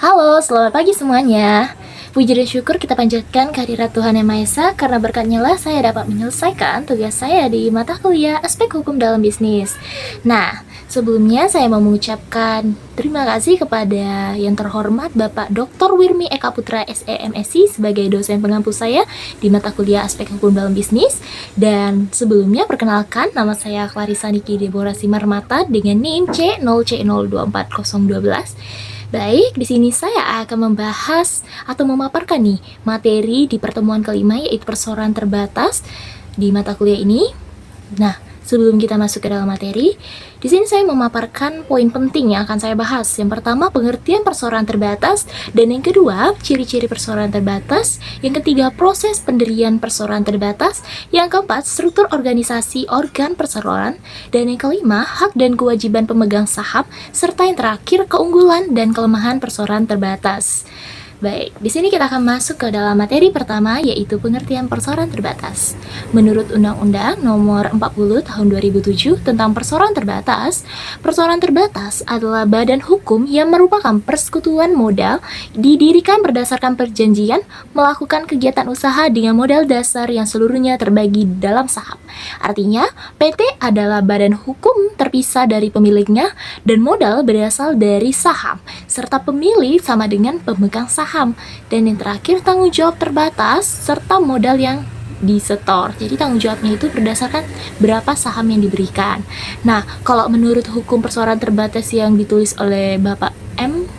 Halo, selamat pagi semuanya. Puji dan syukur kita panjatkan kehadirat Tuhan Yang Maha Esa, karena berkatnya lah saya dapat menyelesaikan tugas saya di mata kuliah aspek hukum dalam bisnis. Nah, sebelumnya saya mau mengucapkan terima kasih kepada yang terhormat Bapak Dr. Wirmi Eka Putra SEMSI sebagai dosen pengampu saya di mata kuliah aspek hukum dalam bisnis. Dan sebelumnya perkenalkan, nama saya Clarissa Niki Deborah Simarmata dengan NIM C0C024012. Baik, di sini saya akan membahas atau memaparkan nih materi di pertemuan kelima, yaitu persoalan terbatas di mata kuliah ini. Nah, sebelum kita masuk ke dalam materi, di sini saya memaparkan poin penting yang akan saya bahas. Yang pertama, pengertian persoalan terbatas, dan yang kedua, ciri-ciri persoalan terbatas. Yang ketiga, proses pendirian persoalan terbatas. Yang keempat, struktur organisasi organ persoalan, dan yang kelima, hak dan kewajiban pemegang saham, serta yang terakhir, keunggulan dan kelemahan persoalan terbatas. Baik, di sini kita akan masuk ke dalam materi pertama, yaitu pengertian persoalan terbatas. Menurut Undang-Undang Nomor 40 Tahun 2007 tentang persoalan terbatas adalah badan hukum yang merupakan persekutuan modal didirikan berdasarkan perjanjian melakukan kegiatan usaha dengan modal dasar yang seluruhnya terbagi dalam saham. Artinya, PT adalah badan hukum terpisah dari pemiliknya dan modal berasal dari saham, serta pemilik sama dengan pemegang saham. Dan yang terakhir, tanggung jawab terbatas serta modal yang disetor. Jadi tanggung jawabnya itu berdasarkan berapa saham yang diberikan. Nah, kalau menurut hukum persoalan terbatas yang ditulis oleh Bapak M.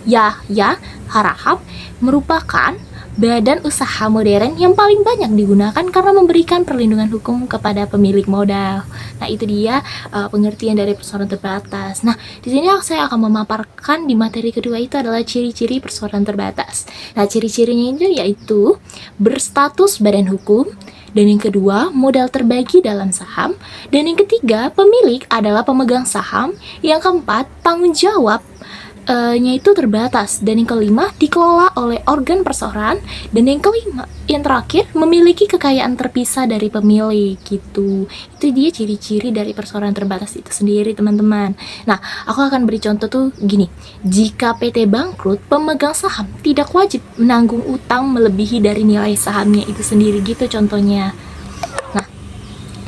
Yahya Harahap, merupakan badan usaha modern yang paling banyak digunakan karena memberikan perlindungan hukum kepada pemilik modal. Nah, itu dia pengertian dari persoalan terbatas. Nah, di sini saya akan memaparkan di materi kedua itu adalah ciri-ciri persoalan terbatas. Nah, ciri-cirinya itu yaitu berstatus badan hukum, dan yang kedua, modal terbagi dalam saham, dan yang ketiga, pemilik adalah pemegang saham, yang keempat, tanggung jawab nya itu terbatas, dan yang kelima dikelola oleh organ perseorangan, dan yang kelima, yang terakhir, memiliki kekayaan terpisah dari pemilik gitu. Itu dia ciri-ciri dari perseorangan terbatas itu sendiri, teman-teman. Nah, aku akan beri contoh tuh gini. Jika PT bangkrut, pemegang saham tidak wajib menanggung utang melebihi dari nilai sahamnya itu sendiri gitu contohnya. Nah,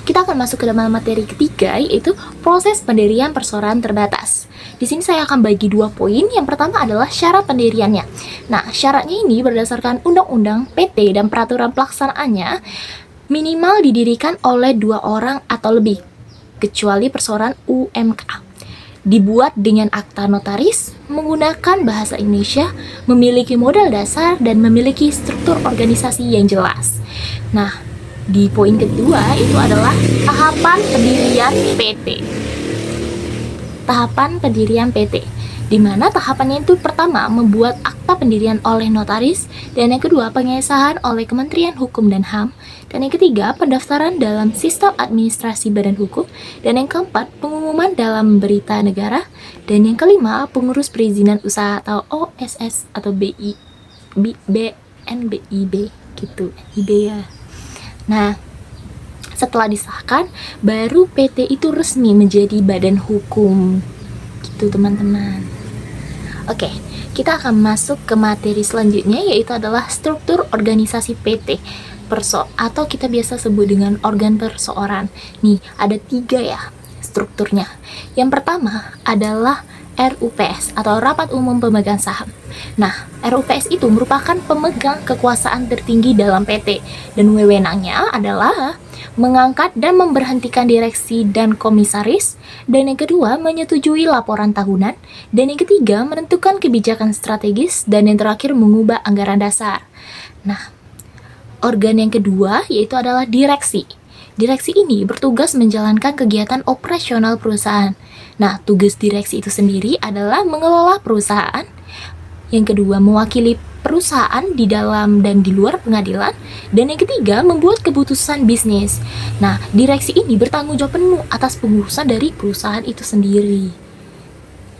kita akan masuk ke dalam materi ketiga, yaitu proses pendirian perseorangan terbatas. Di sini saya akan bagi dua poin. Yang pertama adalah syarat pendiriannya. Nah, syaratnya ini berdasarkan Undang-Undang PT dan peraturan pelaksanaannya minimal didirikan oleh 2 orang atau lebih, kecuali perseorangan UMK. Dibuat dengan akta notaris, menggunakan bahasa Indonesia, memiliki modal dasar, dan memiliki struktur organisasi yang jelas. Nah, di poin kedua itu adalah tahapan pendirian PT. Tahapan pendirian PT, di mana tahapannya itu pertama membuat akta pendirian oleh notaris, dan yang kedua pengesahan oleh Kementerian Hukum dan HAM, dan yang ketiga pendaftaran dalam sistem administrasi badan hukum, dan yang keempat pengumuman dalam berita negara, dan yang kelima pengurus perizinan usaha atau OSS atau BNBIB gitu, IB ya. Nah, setelah disahkan, baru PT itu resmi menjadi badan hukum. Gitu, teman-teman. Oke, kita akan masuk ke materi selanjutnya, yaitu adalah struktur organisasi PT atau kita biasa sebut dengan organ perseorangan. Nih, ada 3 ya strukturnya. Yang pertama adalah RUPS atau Rapat Umum Pemegang Saham. Nah, RUPS itu merupakan pemegang kekuasaan tertinggi dalam PT, dan wewenangnya adalah mengangkat dan memberhentikan direksi dan komisaris, dan yang kedua menyetujui laporan tahunan, dan yang ketiga menentukan kebijakan strategis, dan yang terakhir mengubah anggaran dasar. Nah, organ yang kedua yaitu adalah direksi. Direksi ini bertugas menjalankan kegiatan operasional perusahaan. Nah, tugas direksi itu sendiri adalah mengelola perusahaan. Yang kedua, mewakili perusahaan di dalam dan di luar pengadilan, dan yang ketiga membuat keputusan bisnis. Nah, direksi ini bertanggung jawab penuh atas pengurusan dari perusahaan itu sendiri.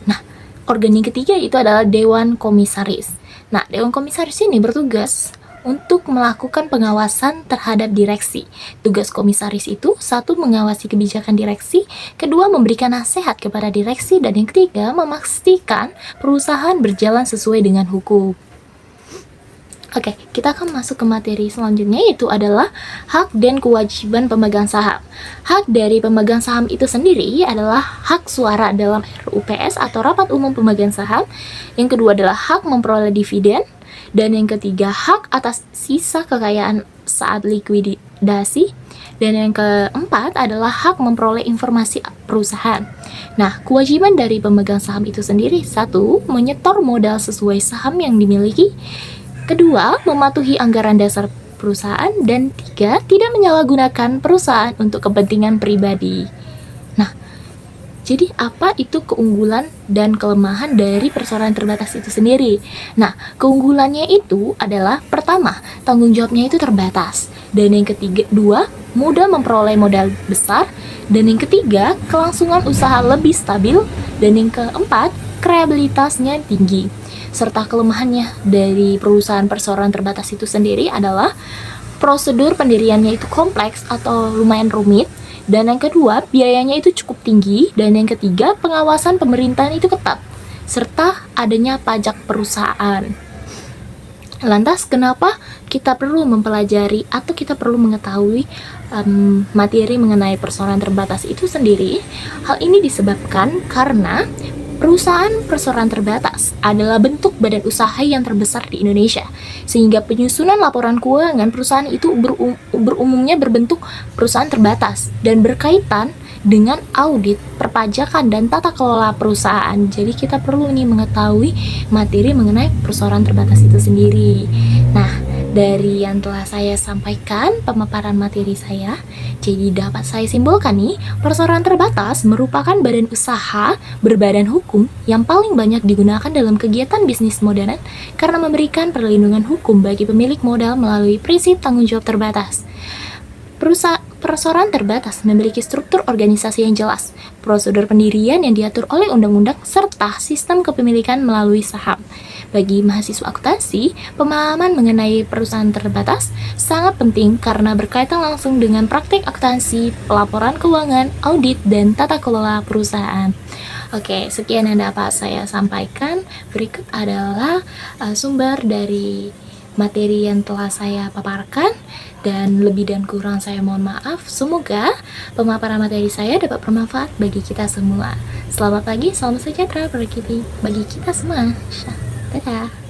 Nah, organ yang ketiga itu adalah Dewan Komisaris. Nah, Dewan Komisaris ini bertugas untuk melakukan pengawasan terhadap direksi. Tugas komisaris itu, satu, mengawasi kebijakan direksi, kedua, memberikan nasihat kepada direksi, dan yang ketiga, memastikan perusahaan berjalan sesuai dengan hukum. Oke, kita akan masuk ke materi selanjutnya, yaitu adalah hak dan kewajiban pemegang saham. Hak dari pemegang saham itu sendiri adalah hak suara dalam RUPS atau Rapat Umum Pemegang Saham. Yang kedua adalah hak memperoleh dividen. Dan yang ketiga, hak atas sisa kekayaan saat likuidasi. Dan yang keempat adalah hak memperoleh informasi perusahaan. Nah, kewajiban dari pemegang saham itu sendiri, satu, menyetor modal sesuai saham yang dimiliki. Kedua, mematuhi anggaran dasar perusahaan. Dan tiga, tidak menyalahgunakan perusahaan untuk kepentingan pribadi. Nah, jadi apa itu keunggulan dan kelemahan dari perseroan terbatas itu sendiri? Nah, keunggulannya itu adalah pertama, tanggung jawabnya itu terbatas. Dan yang ketiga, dua, mudah memperoleh modal besar. Dan yang ketiga, kelangsungan usaha lebih stabil. Dan yang keempat, kreativitasnya tinggi. Serta kelemahannya dari perusahaan perseroan terbatas itu sendiri adalah prosedur pendiriannya itu kompleks atau lumayan rumit. Dan yang kedua, biayanya itu cukup tinggi. Dan yang ketiga, pengawasan pemerintahan itu ketat. Serta adanya pajak perusahaan. Lantas, kenapa kita perlu mempelajari atau kita perlu mengetahui materi mengenai perseroan terbatas itu sendiri? Hal ini disebabkan karena perusahaan perseroan terbatas adalah bentuk badan usaha yang terbesar di Indonesia, sehingga penyusunan laporan keuangan perusahaan itu berumumnya berbentuk perusahaan terbatas dan berkaitan dengan audit, perpajakan, dan tata kelola perusahaan. Jadi kita perlu nih mengetahui materi mengenai perseroan terbatas itu sendiri. Nah, dari yang telah saya sampaikan pemaparan materi saya, jadi dapat saya simpulkan nih, perseroan terbatas merupakan badan usaha berbadan hukum yang paling banyak digunakan dalam kegiatan bisnis modern karena memberikan perlindungan hukum bagi pemilik modal melalui prinsip tanggung jawab terbatas. Perseroan terbatas memiliki struktur organisasi yang jelas, prosedur pendirian yang diatur oleh undang-undang, serta sistem kepemilikan melalui saham. Bagi mahasiswa akuntansi, pemahaman mengenai perusahaan terbatas sangat penting karena berkaitan langsung dengan praktik akuntansi, pelaporan keuangan, audit, dan tata kelola perusahaan. Oke, sekian yang dapat saya sampaikan. Berikut adalah sumber dari materi yang telah saya paparkan, dan lebih dan kurang saya mohon maaf. Semoga pemaparan materi saya dapat bermanfaat bagi kita semua. Selamat pagi, salam sejahtera bagi kita semua. Dadah.